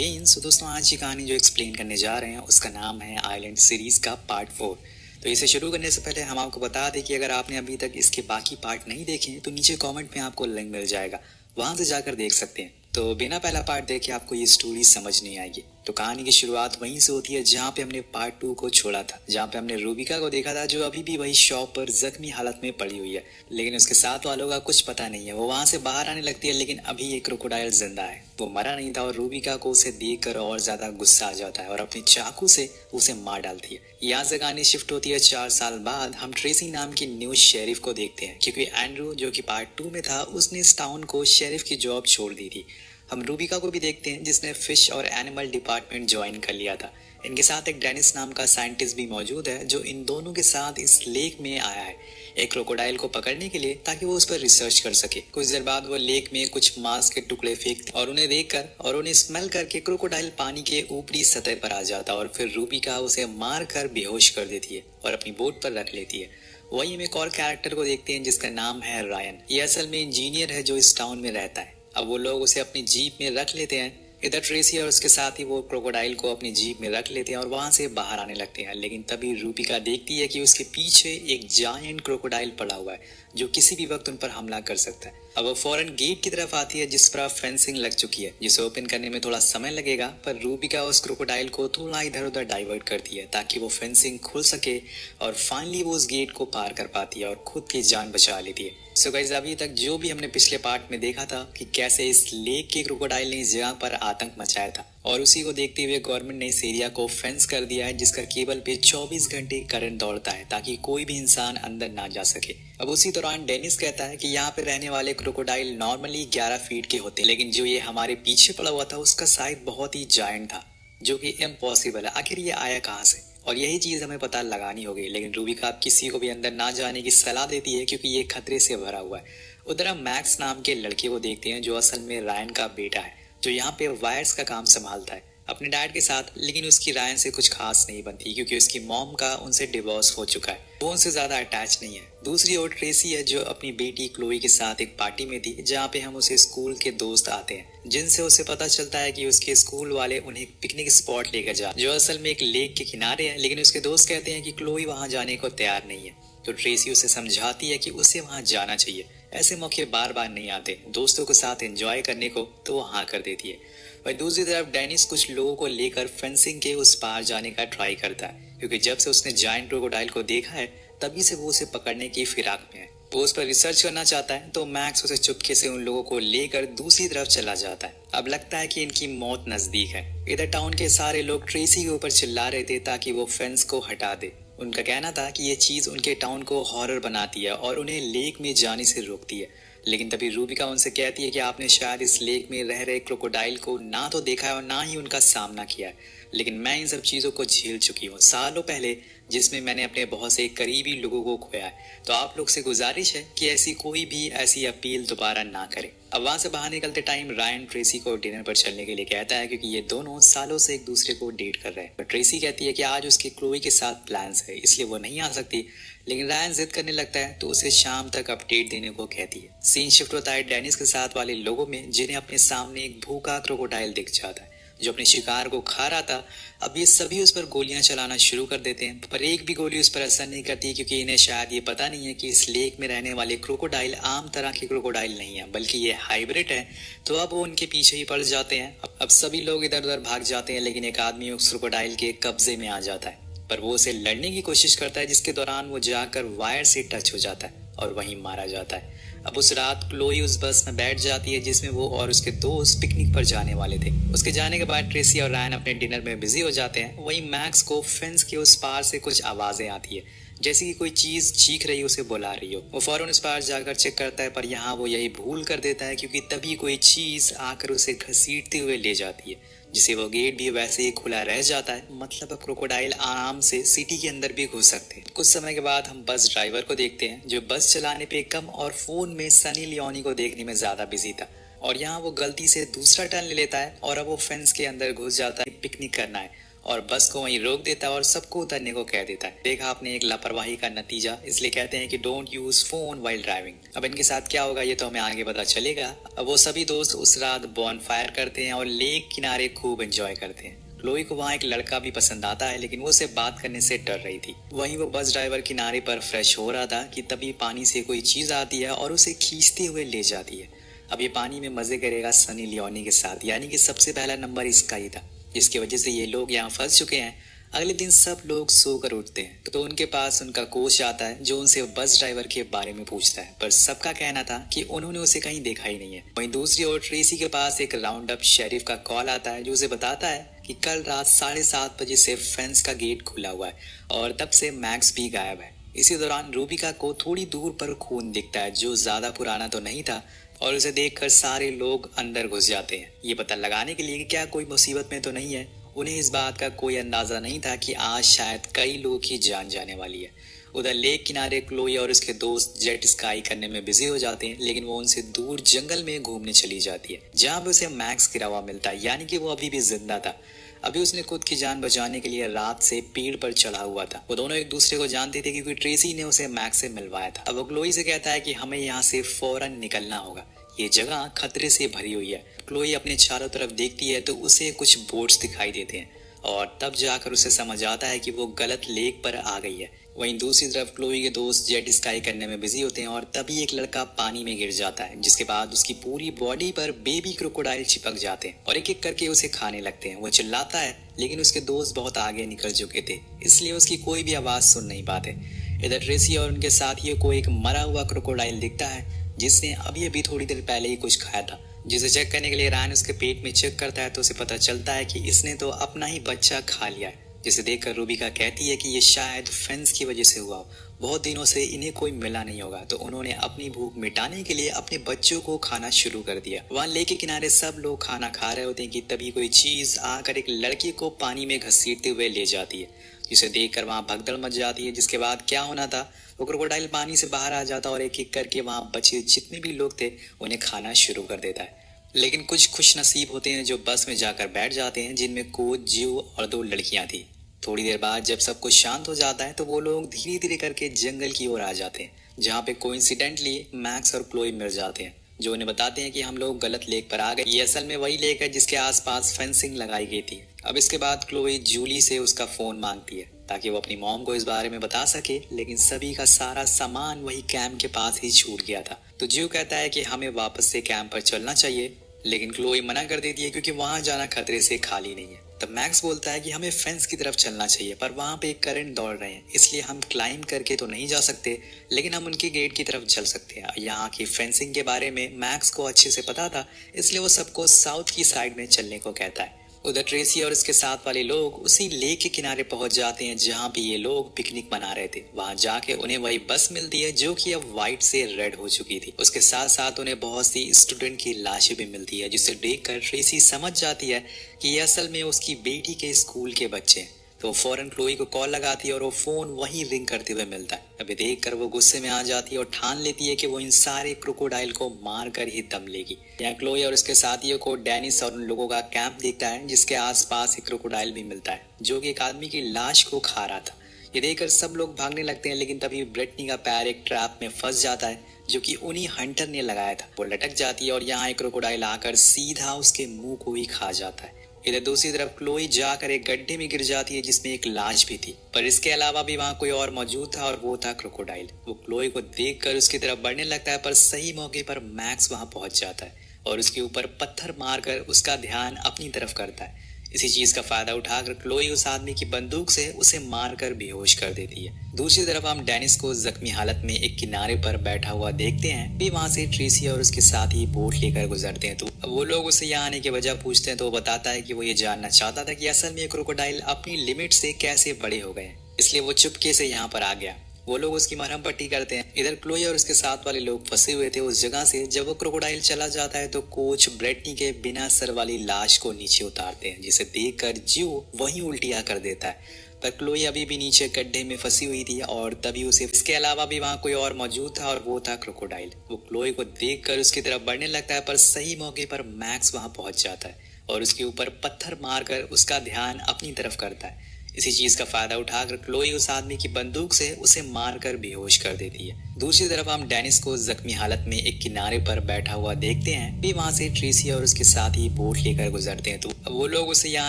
सो दोस्तों, आज की कहानी जो एक्सप्लेन करने जा रहे हैं उसका नाम है आइलैंड सीरीज का पार्ट 4। तो इसे शुरू करने से पहले हम आपको बता दें कि अगर आपने अभी तक इसके बाकी पार्ट नहीं देखे तो नीचे कमेंट में आपको लिंक मिल जाएगा, वहां से जाकर देख सकते हैं। तो बिना पहला पार्ट देखे आपको ये स्टोरी समझ नहीं आएगी। तो कहानी की शुरुआत वहीं से होती है जहाँ पे हमने पार्ट 2 को छोड़ा था, जहाँ पे हमने रूबिका को देखा था जो अभी भी वही शॉप पर जख्मी हालत में पड़ी हुई है, लेकिन उसके साथ वालों का कुछ पता नहीं है। वो वहां से बाहर आने लगती है, लेकिन अभी एक क्रोकोडाइल जिंदा है, वो मरा नहीं था और रूबिका को उसे देखकर और ज्यादा गुस्सा आ जाता है और अपनी चाकू से उसे मार डालती है। यहाँ से कहानी शिफ्ट होती है 4 साल बाद। हम ट्रेसी नाम की न्यू शेरिफ को देखते हैं, क्योंकि एंड्रू जो कि पार्ट 2 में था उसने इस टाउन को शेरिफ की जॉब छोड़ दी थी। हम रूबिका को भी देखते हैं जिसने फिश और एनिमल डिपार्टमेंट ज्वाइन कर लिया था। इनके साथ एक डेनिस नाम का साइंटिस्ट भी मौजूद है जो इन दोनों के साथ इस लेक में आया है एक क्रोकोडाइल को पकड़ने के लिए, ताकि वो उस पर रिसर्च कर सके। कुछ देर बाद वो लेक में कुछ मांस के टुकड़े फेंकते और उन्हें देखकर और उन्हें स्मेल करके क्रोकोडाइल पानी के ऊपरी सतह पर आ जाता और फिर रूबिका उसे मार कर बेहोश कर देती है और अपनी बोट पर रख लेती है। वही हम एक और कैरेक्टर को देखते हैं जिसका नाम है रायन। ये असल में इंजीनियर है जो इस टाउन में रहता है। अब वो लोग उसे अपनी जीप में रख लेते हैं। इधर ट्रेसी और उसके साथ ही वो क्रोकोडाइल को अपनी जीप में रख लेते हैं और वहां से बाहर आने लगते हैं, लेकिन तभी रूबिका देखती है कि उसके पीछे एक जायंट क्रोकोडाइल पड़ा हुआ है जो किसी भी वक्त उन पर हमला कर सकता है। अब वो फौरन गेट की तरफ आती है जिस पर फेंसिंग लग चुकी है, जिसे ओपन करने में थोड़ा समय लगेगा, पर रूबिका उस क्रोकोडाइल को थोड़ा इधर उधर डाइवर्ट करती है ताकि वो फेंसिंग खुल सके और फाइनली वो उस गेट को पार कर पाती है और खुद की जान बचा लेती है। सो गाइस, अभी तक जो भी हमने पिछले पार्ट में देखा था कि कैसे इस लेक के क्रोकोडाइल ने इस जगह पर आतंक मचाया था, और उसी को देखते हुए गवर्नमेंट ने इस एरिया को फेंस कर दिया है जिसका केबल पे 24 घंटे करंट दौड़ता है ताकि कोई भी इंसान अंदर ना जा सके। अब उसी दौरान डेनिस कहता है कि यहाँ पे रहने वाले क्रोकोडाइल नॉर्मली 11 फीट के होते, लेकिन जो ये हमारे पीछे पड़ा हुआ था उसका साइज बहुत ही जायंट था, जो कि इम्पॉसिबल है। आखिर ये आया कहाँ से? और यही चीज हमें पता लगानी होगी, लेकिन रूबिका किसी को भी अंदर ना जाने की सलाह देती है क्योंकि ये खतरे से भरा हुआ है। उधर हम मैक्स नाम के लड़के को देखते हैं जो असल में रायन का बेटा है, जो यहाँ पे वायर्स का काम संभालता है अपने डैड के साथ, लेकिन उसकी रायन से कुछ खास नहीं बनती क्योंकि उसकी मॉम का उनसे डिवोर्स हो चुका है, वो उनसे ज्यादा अटैच नहीं है। दूसरी ओर ट्रेसी है जो अपनी बेटी क्लोई के साथ एक पार्टी में थी जहाँ पे हम उसे स्कूल के दोस्त आते हैं, जिनसे उसे पता चलता है कि उसके स्कूल वाले उन्हें पिकनिक स्पॉट लेकर जा, जो असल में एक लेक के किनारे है, लेकिन उसके दोस्त कहते हैं कि क्लोई वहां जाने को तैयार नहीं है। तो ट्रेसी उसे समझाती है कि उसे वहां जाना चाहिए, ऐसे मौके बार बार नहीं आते, दोस्तों के साथ एंजॉय करने को, तो वो हाँ कर देती है। वही दूसरी तरफ डेनिस कुछ लोगों को लेकर फेंसिंग के उस पार जाने का ट्राई करता है, क्योंकि जब से उसने जायंट क्रोकोडाइल को देखा है तभी से वो उसे पकड़ने की फिराक में है। वो उस पर रिसर्च करना चाहता है, तो मैक्स उसे चुपके से उन लोगों को लेकर दूसरी तरफ चला जाता है। अब लगता है कि इनकी मौत नजदीक है। इधर टाउन के सारे लोग ट्रेसी के ऊपर चिल्ला रहे थे ताकि वो फेंस को हटा दे। उनका कहना था कि ये चीज उनके टाउन को हॉरर बनाती है और उन्हें लेक में जाने से रोकती है, लेकिन तभी रूबिका उनसे कहती है कि आपने शायद इस लेक में रह रहे क्रोकोडाइल को ना तो देखा है और ना ही उनका सामना किया है, लेकिन मैं इन सब चीजों को झेल चुकी हूँ सालों पहले, जिसमें मैंने अपने बहुत से करीबी लोगों को खोया है। तो आप लोग से गुजारिश है कि ऐसी कोई भी ऐसी अपील दोबारा ना करें। अब वहां से बाहर निकलते टाइम रायन ट्रेसी को डिनर पर चलने के लिए कहता है क्योंकि ये दोनों सालों से एक दूसरे को डेट कर रहे हैं। तो ट्रेसी कहती है कि आज उसकी क्लोई के साथ प्लान्स है इसलिए वो नहीं आ सकती, लेकिन रायन जिद करने लगता है तो उसे शाम तक अपडेट देने को कहती है। सीन शिफ्ट होता है डेनिस के साथ वाले लोगों में, जिन्हें अपने सामने एक भूखा क्रोकोडाइल दिख जाता है जो अपने शिकार को खा रहा था। अब ये सभी उस पर गोलियां चलाना शुरू कर देते हैं, पर एक भी गोली उस पर असर नहीं करती क्योंकि इन्हें शायद ये पता नहीं है कि इस लेक में रहने वाले क्रोकोडाइल आम तरह के क्रोकोडाइल नहीं है, बल्कि ये हाइब्रिड है। तो अब वो उनके पीछे ही पड़ जाते हैं। अब सभी लोग इधर उधर भाग जाते हैं, लेकिन एक आदमी उस क्रोकोडाइल के कब्जे में आ जाता है, पर वो उसे लड़ने की कोशिश करता है, जिसके दौरान वो जाकर वायर से टच हो जाता है और वहीं मारा जाता है। अब उस रात क्लोई उस बस में बैठ जाती है जिसमें वो और उसके दोस्त पिकनिक पर जाने वाले थे। उसके जाने के बाद ट्रेसी और रायन अपने डिनर में बिजी हो जाते हैं। वहीं मैक्स को फेंस के उस पार से कुछ आवाजें आती है, जैसे कि कोई चीज चीख रही हो, उसे बुला रही हो। वो फौरन उस पार जाकर चेक करता है, पर यहाँ वो यही भूल कर देता है क्योंकि तभी कोई चीज आकर उसे घसीटते हुए ले जाती है, जिसे वो गेट भी वैसे ही खुला रह जाता है। मतलब अब क्रोकोडाइल आराम से सिटी के अंदर भी घुस सकते हैं। कुछ समय के बाद हम बस ड्राइवर को देखते हैं जो बस चलाने पे कम और फोन में सनी लियोनी को देखने में ज्यादा बिजी था, और यहाँ वो गलती से दूसरा टर्न ले लेता है और अब वो फेंस के अंदर घुस जाता है पिकनिक करना है, और बस को वहीं रोक देता है और सबको उतरने को कह देता है। देखा आपने, एक लापरवाही का नतीजा, इसलिए कहते हैं कि don't use phone while driving. अब इनके साथ क्या होगा ये तो हमें आगे पता चलेगा। अब वो सभी दोस्त उस रात बॉनफायर करते हैं और लेक किनारे खूब एंजॉय करते हैं। क्लोई को वहाँ एक लड़का भी पसंद आता है, लेकिन वो उसे बात करने से डर रही थी। वहीं वो बस ड्राइवर किनारे पर फ्रेश हो रहा था कि तभी पानी से कोई चीज आती है और उसे खींचते हुए ले जाती है। अब ये पानी में मजे करेगा सनी लियोनी के साथ, यानी कि सबसे पहला नंबर इसका ही था, जिसकी वजह से ये लोग यहाँ फंस चुके हैं। अगले दिन सब लोग सोकर उठते हैं तो उनके पास उनका कोच आता है जो उनसे बस ड्राइवर के बारे में पूछता है, पर सबका कहना था कि उन्होंने उसे कहीं देखा ही नहीं है। वहीं दूसरी ओर ट्रेसी के पास एक राउंड अप शेरिफ का कॉल आता है जो उसे बताता है कि कल रात 7:30 बजे से फेंस का गेट खुला हुआ है और तब से मैक्स भी गायब है। इसी दौरान रूबिका को थोड़ी दूर पर खून दिखता है जो ज्यादा पुराना तो नहीं था और उसे देखकर सारे लोग अंदर घुस जाते हैं, ये पता लगाने के लिए कि क्या कोई मुसीबत में तो नहीं है। उन्हें इस बात का कोई अंदाजा नहीं था कि आज शायद कई लोगों की जान जाने वाली है। उधर लेक किनारे क्लोई और उसके दोस्त जेट स्काई करने में बिजी हो जाते हैं, लेकिन वो उनसे दूर जंगल में घूमने चली जाती है जहाँ पे उसे मैक्स गिरा हुआ मिलता है, यानी कि वो अभी भी जिंदा था। अभी उसने खुद की जान बचाने के लिए रात से पेड़ पर चढ़ा हुआ था। वो दोनों एक दूसरे को जानते थे क्योंकि ट्रेसी ने उसे मैक्स से मिलवाया था। अब वो क्लोई से कहता है कि हमें यहाँ से फौरन निकलना होगा, ये जगह खतरे से भरी हुई है। क्लोई अपने चारों तरफ देखती है तो उसे कुछ बोट्स दिखाई देते हैं और तब जाकर उसे समझ आता है कि वो गलत लेक पर आ गई है। वहीं दूसरी तरफ क्लोई के दोस्त जेट स्काई करने में बिजी होते हैं और तभी एक लड़का पानी में गिर जाता है, जिसके बाद उसकी पूरी बॉडी पर बेबी क्रोकोडाइल चिपक जाते हैं और एक एक करके उसे खाने लगते हैं। वो चिल्लाता है लेकिन उसके दोस्त बहुत आगे निकल चुके थे, इसलिए उसकी कोई भी आवाज सुन नहीं पाते। इधर ट्रेसी और उनके साथियों को एक मरा हुआ क्रोकोडाइल दिखता है जिसने अभी अभी थोड़ी देर पहले ही कुछ खाया था, जिसे चेक करने के लिए रायन उसके पेट में चेक करता है तो उसे पता चलता है कि इसने तो अपना ही बच्चा खा लिया है। जिसे देखकर रूबिका कहती है कि ये शायद फेंस की वजह से हुआ, बहुत दिनों से इन्हें कोई मिला नहीं होगा, तो उन्होंने अपनी भूख मिटाने के लिए अपने बच्चों को खाना शुरू कर दिया। वहाँ लेक के किनारे सब लोग खाना खा रहे होते हैं कि तभी कोई चीज आकर एक लड़की को पानी में घसीटते हुए ले जाती है, जिसे देखकर वहाँ भगदड़ मच जाती है। जिसके बाद क्या होना था, वो क्रोकोडाइल पानी से बाहर आ जाता और एक एक करके वहाँ बचे जितने भी लोग थे उन्हें खाना शुरू कर देता है। लेकिन कुछ खुश नसीब होते हैं जो बस में जाकर बैठ जाते हैं, जिनमें कोच, जियो और 2 लड़कियां थी। थोड़ी देर बाद जब सब कुछ शांत हो जाता है तो वो लोग धीरे धीरे करके जंगल की ओर आ जाते हैं, जहाँ पे कोइंसिडेंटली मैक्स और क्लोई मिल जाते हैं, जो उन्हें बताते हैं कि हम लोग गलत लेक पर आ गए। ये असल में वही लेक है जिसके आसपास फेंसिंग लगाई गई थी। अब इसके बाद क्लोई जूली से उसका फोन मांगती है ताकि वो अपनी मॉम को इस बारे में बता सके, लेकिन सभी का सारा सामान वही कैंप के पास ही छूट गया था। तो जियो कहता है कि हमें वापस से कैंप पर चलना चाहिए, लेकिन क्लोई मना कर देती है क्योंकि वहां जाना खतरे से खाली नहीं है। तब मैक्स बोलता है कि हमें फेंस की तरफ चलना चाहिए, पर वहां पे एक करंट दौड़ रहे हैं, इसलिए हम क्लाइंब करके तो नहीं जा सकते, लेकिन हम उनके गेट की तरफ चल सकते हैं। यहाँ की फेंसिंग के बारे में मैक्स को अच्छे से पता था, इसलिए वो सबको साउथ की साइड में चलने को कहता है। उधर ट्रेसी और उसके साथ वाले लोग उसी लेक के किनारे पहुंच जाते हैं जहां पे ये लोग पिकनिक मना रहे थे। वहां जाके उन्हें वही बस मिलती है जो कि अब व्हाइट से रेड हो चुकी थी। उसके साथ साथ उन्हें बहुत सी स्टूडेंट की लाशें भी मिलती है, जिसे देखकर ट्रेसी समझ जाती है कि ये असल में उसकी बेटी के स्कूल के बच्चे हैं। तो फौरन क्लोई को कॉल लगाती है और वो फोन वहीं रिंग करते हुए मिलता है। अभी देखकर वो गुस्से में आ जाती है और ठान लेती है कि वो इन सारे क्रोकोडाइल को मार कर ही दम लेगी। यहाँ क्लोई और उसके साथियों को डेनिस और उन लोगों का कैंप दिखता है जिसके आसपास एक क्रोकोडाइल भी मिलता है जो कि एक आदमी की लाश को खा रहा था। ये देखकर सब लोग भागने लगते हैं, लेकिन तभी ब्रिटनी का पैर एक ट्रैप में फंस जाता है जो कि उन्हीं हंटर ने लगाया था। वो लटक जाती है और यहाँ एक क्रोकोडाइल आकर सीधा उसके मुंह को ही खा जाता है। इधर दूसरी तरफ क्लोई जाकर एक गड्ढे में गिर जाती है जिसमें एक लाश भी थी, पर इसके अलावा भी वहाँ कोई और मौजूद था और वो था क्रोकोडाइल। वो क्लोई को देखकर उसकी तरफ बढ़ने लगता है, पर सही मौके पर मैक्स वहाँ पहुंच जाता है और उसके ऊपर पत्थर मारकर उसका ध्यान अपनी तरफ करता है। इसी चीज का फायदा उठाकर क्लोई उस आदमी की बंदूक से उसे मारकर बेहोश कर देती है। दूसरी तरफ हम डेनिस को जख्मी हालत में एक किनारे पर बैठा हुआ देखते हैं। भी वहाँ से ट्रेसी और उसके साथ ही बोट लेकर गुजरते हैं। तो अब वो लोग उसे यहाँ आने की वजह पूछते हैं तो वो बताता है कि वो ये जानना चाहता था कि असल में क्रोकोडाइल अपनी लिमिट से कैसे बड़े हो गए, इसलिए वो चुपके से यहाँ पर आ गया। वो लोग उसकी मरहम पट्टी करते हैं। इधर क्लोई और उसके साथ वाले लोग फंसे हुए थे उस जगह से। जब वो क्रोकोडाइल चला जाता है तो कोच ब्रिटनी के बिना सर वाली लाश को नीचे उतारते हैं, जिसे देखकर जियो वहीं उल्टिया कर देता है। पर क्लोई अभी भी नीचे गड्ढे में फंसी हुई थी और तभी उसे इसके अलावा भी वहाँ कोई और मौजूद था और वो था क्रोकोडाइल। वो क्लोई को देखकर उसकी तरफ बढ़ने लगता है, पर सही मौके पर मैक्स वहाँ पहुंच जाता है और उसके ऊपर पत्थर मारकर उसका ध्यान अपनी तरफ करता है। इसी चीज का फायदा उठाकर क्लोई उस आदमी की बंदूक से उसे मारकर बेहोश कर देती है। दूसरी तरफ हम डेनिस को जख्मी हालत में एक किनारे पर बैठा हुआ देखते हैं। भी वहां से ट्रेसी और उसके साथी बोट लेकर गुजरते हैं। तो वो लोग उसे यहाँ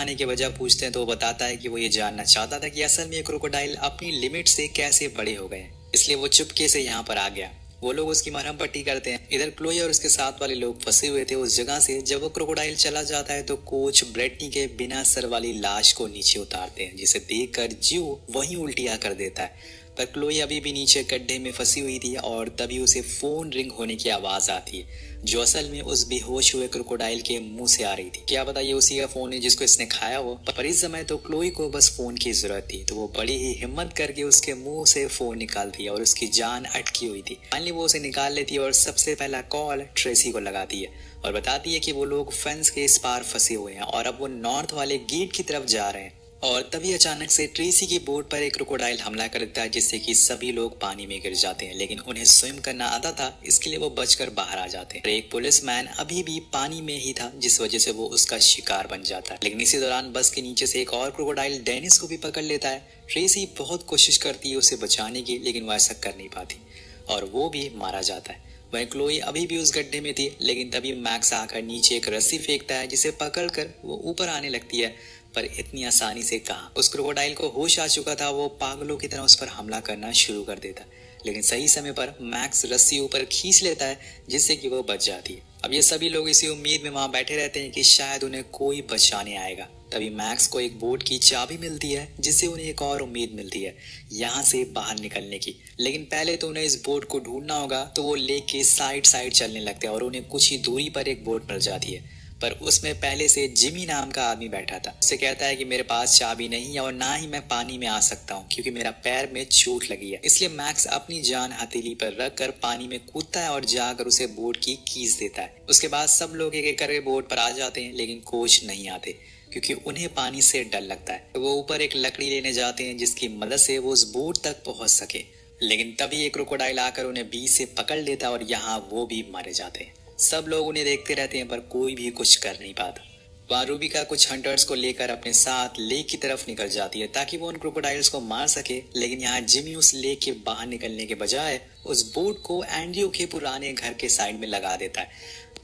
आने की वजह पूछते हैं तो वो बताता है कि वो ये जानना चाहता था कि असल में क्रोकोडाइल अपनी लिमिट से कैसे बड़े हो गए, इसलिए वो चुपके से यहाँ पर आ गया। वो लोग उसकी मरहम पट्टी करते हैं। इधर क्लोई और उसके साथ वाले लोग फंसे हुए थे उस जगह से। जब वो क्रोकोडाइल चला जाता है तो कोच ब्रेटनी के बिना सर वाली लाश को नीचे उतारते हैं, जिसे देखकर जियो वहीं उल्टिया कर देता है। पर क्लोई अभी भी नीचे गड्ढे में फंसी हुई थी और तभी उसे फोन रिंग होने की आवाज आती है, जो असल में उस बेहोश हुए क्रोकोडाइल के मुंह से आ रही थी। क्या पता ये उसी का फोन है जिसको इसने खाया हो। पर इस समय तो क्लोई को बस फोन की जरूरत थी, तो वो बड़ी ही हिम्मत करके उसके मुंह से फोन निकालती है और उसकी जान अटकी हुई थी। फाइनली वो उसे निकाल लेती है और सबसे पहला कॉल ट्रेसी को लगाती है और बताती है कि वो लोग फेंस के इस पार फंसे हुए हैं और अब वो नॉर्थ वाले गेट की तरफ जा रहे हैं। और तभी अचानक से ट्रेसी की बोट पर एक क्रोकोडाइल हमला कर देता है, जिससे कि सभी लोग पानी में गिर जाते हैं। लेकिन उन्हें स्विम करना आता था, इसके लिए वो बचकर बाहर आ जाते हैं। एक पुलिसमैन अभी भी पानी में ही था, जिस वजह से वो उसका शिकार बन जाता है। लेकिन इसी दौरान बस के नीचे से एक और क्रोकोडाइल डेनिस को भी पकड़ लेता है। ट्रेसी बहुत कोशिश करती है उसे बचाने की, लेकिन वो ऐसा कर नहीं पाती और वो भी मारा जाता है। वहीं क्लोई अभी भी उस गड्ढे में थी, लेकिन तभी मैक्स आकर नीचे एक रस्सी फेंकता है, जिसे पकड़कर वो ऊपर आने लगती है। पर इतनी आसानी से कहाँ। उस क्रोकोडाइल को होश आ चुका था, वो पागलों की तरह उस पर हमला करना शुरू कर देता। लेकिन सही समय पर मैक्स रस्सी ऊपर खींच लेता है, जिससे कि वो बच जाती है। अब ये सभी लोग इसी उम्मीद में वहां बैठे रहते हैं कि शायद उन्हें कोई बचाने आएगा। तभी मैक्स को एक बोट की चाबी मिलती है, जिससे उन्हें एक और उम्मीद मिलती है यहाँ से बाहर निकलने की। लेकिन पहले तो उन्हें इस बोट को ढूंढना होगा, तो वो लेक के साइड साइड चलने लगते हैं और उन्हें कुछ ही दूरी पर एक बोट मिल जाती है। पर उसमें पहले से जिमी नाम का आदमी बैठा था। उससे कहता है कि मेरे पास चाबी नहीं है और ना ही मैं पानी में आ सकता हूँ, क्योंकि मेरा पैर में चोट लगी है। इसलिए मैक्स अपनी जान हथेली पर रखकर पानी में कूदता है और जाकर उसे बोट की कीज देता है। उसके बाद सब लोग एक एक करके बोट पर आ जाते हैं, लेकिन कोच नहीं आते, क्योंकि उन्हें पानी से डर लगता है। वो ऊपर एक लकड़ी लेने जाते हैं, जिसकी मदद से वो उस बोट तक पहुंच सके। लेकिन तभी एक क्रोकोडाइल आकर उन्हें बीच से पकड़ लेता है और यहाँ वो भी मारे जाते हैं। सब लोग उन्हें देखते रहते हैं, पर कोई भी कुछ कर नहीं पाता। वहाँ रूबिका कुछ हंटर्स को लेकर अपने साथ लेक की तरफ निकल जाती है, ताकि वो उन क्रोकोडाइल्स को मार सके। लेकिन यहाँ जिमी उस लेक के बाहर निकलने के बजाय उस बोट को एंड्रयू के पुराने घर के साइड में लगा देता है।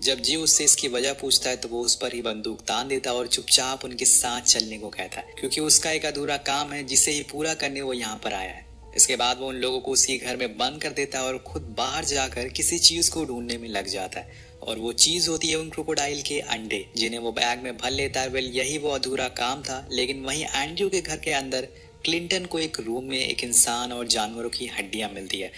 जब जी उससे इसकी वजह पूछता है तो वो उस पर ही बंदूक तान देता है और चुपचाप उनके साथ चलने को कहता है, क्योंकि उसका एक अधूरा काम है जिसे ही पूरा करने वो यहाँ पर आया है। इसके बाद वो उन लोगों को उसी घर में बंद कर देता है और खुद बाहर जाकर किसी चीज को ढूंढने में लग जाता है। और वो चीज होती है उन क्रोकोडाइल के अंडे, जिन्हें वो बैग में भर लेता है। वेल, यही वो अधूरा काम था। लेकिन वहीं एंड्रयू के घर के अंदर क्लिंटन को एक रूम में एक इंसान और जानवरों की हड्डियां मिलती है,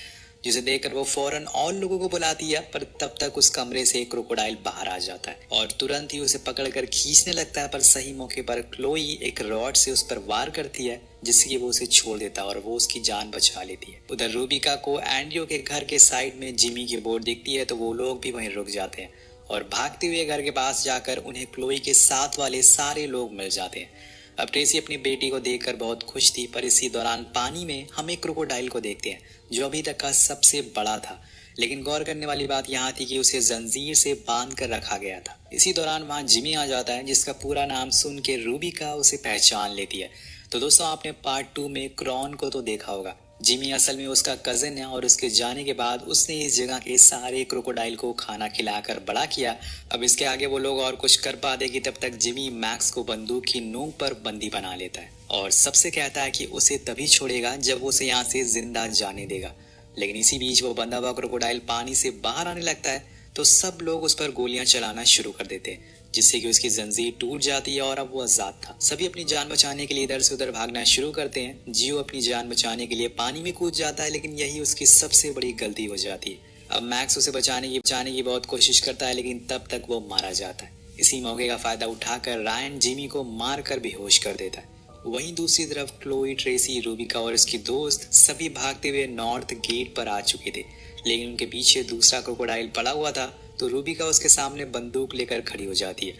जिसे देखकर वो फौरन और लोगों को बुलाती है। पर तब तक उस कमरे से एक क्रोकोडाइल बाहर आ जाता है और तुरंत ही उसे पकड़कर खींचने लगता है। पर सही मौके पर क्लोई एक रॉड से उस पर वार करती है, जिससे कि वो उसे छोड़ देता है और वो उसकी जान बचा लेती है। उधर रूबिका को एंड्रयू के घर के साइड में जिमी की बोट दिखती है, तो वो लोग भी वहीं रुक जाते हैं और भागते हुए घर के पास जाकर उन्हें क्लोई के साथ वाले सारे लोग मिल जाते हैं। अब ट्रेसी अपनी बेटी को देखकर बहुत खुश थी, पर इसी दौरान पानी में हम एक क्रोकोडाइल को देखते हैं, जो अभी तक का सबसे बड़ा था। लेकिन गौर करने वाली बात यहाँ थी कि उसे जंजीर से बांध कर रखा गया था। इसी दौरान वहाँ जिमी आ जाता है, जिसका पूरा नाम सुन के रूबिका उसे पहचान लेती है। तो दोस्तों, आपने पार्ट 2 में क्रॉन को तो देखा होगा। जिमी असल में उसका कजिन है और उसके जाने के बाद उसने इस जगह के सारे क्रोकोडाइल को खाना खिलाकर बड़ा किया। अब इसके आगे वो लोग और कुछ कर पाते कि तब तक जिमी मैक्स को बंदूक की नोक पर बंदी बना लेता है और सबसे कहता है कि उसे तभी छोड़ेगा जब वो उसे यहाँ से जिंदा जाने देगा। लेकिन इसी बीच वो बंधा हुआ क्रोकोडाइल पानी से बाहर आने लगता है, तो सब लोग उस पर गोलियां चलाना शुरू कर देते हैं, जिससे कि उसकी जंजीर टूट जाती है और अब वो आजाद था। सभी अपनी जान बचाने के लिए इधर से उधर भागना शुरू करते हैं। जियो अपनी जान बचाने के लिए पानी में कूद जाता है, लेकिन यही उसकी सबसे बड़ी गलती हो जाती है। अब मैक्स उसे बचाने की बहुत कोशिश करता है, लेकिन तब तक वो मारा जाता है। इसी मौके का फायदा उठाकर रायन जिमी को मार कर बेहोश कर देता है। वहीं दूसरी तरफ क्लोई, ट्रेसी, रूबिका और उसकी दोस्त सभी भागते हुए नॉर्थ गेट पर आ चुके थे, लेकिन उनके पीछे दूसरा क्रोकोडाइल पड़ा हुआ था। तो रूबिका उसके सामने बंदूक लेकर खड़ी हो जाती है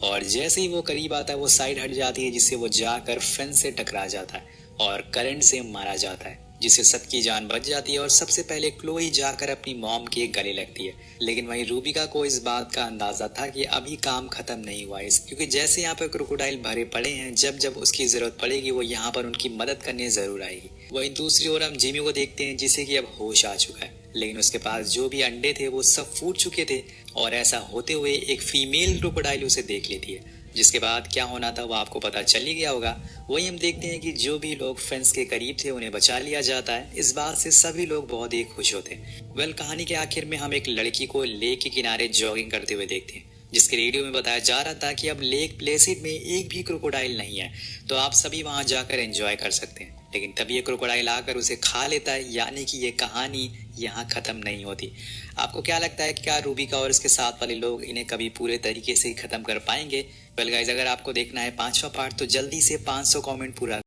और जैसे ही वो करीब आता है वो साइड हट जाती है, जिससे वो जाकर फेंस से टकरा जाता है और करंट से मारा जाता है। जिससे सबकी जान बच जाती है और सबसे पहले क्लोई जाकर अपनी मॉम के गले लगती है। लेकिन वहीं रूबिका को इस बात का अंदाजा था कि अभी काम खत्म नहीं हुआ है, क्योंकि जैसे यहाँ पर क्रोकोडाइल भरे पड़े हैं, जब जब उसकी जरूरत पड़ेगी वो यहाँ पर उनकी मदद करने जरूर आएगी। वहीं दूसरी ओर हम जिमी को देखते हैं, जिसे कि अब होश आ चुका है, लेकिन उसके पास जो भी अंडे थे वो सब फूट चुके थे। और ऐसा होते हुए एक फीमेल क्रोकोडाइल उसे देख लेती है, जिसके बाद क्या होना था वो आपको पता चल ही गया होगा। वही हम देखते हैं कि जो भी लोग फेंस के करीब थे उन्हें बचा लिया जाता है। इस बात से सभी लोग बहुत ही खुश होते हैं। कहानी के आखिर में हम एक लड़की को लेक के किनारे जॉगिंग करते हुए देखते हैं, जिसके रेडियो में बताया जा रहा था कि अब लेक प्लेसिड में एक भी क्रोकोडाइल नहीं है, तो आप सभी वहां जाकर एंजॉय कर सकते हैं। लेकिन तभी ये क्रोकोडाइल आकर उसे खा लेता है, यानी कि ये कहानी यहाँ खत्म नहीं होती। आपको क्या लगता है कि क्या रूबिका और इसके साथ वाले लोग इन्हें कभी पूरे तरीके से खत्म कर पाएंगे? गाइस, अगर आपको देखना है 5वां पार्ट तो जल्दी से 500 कमेंट पूरा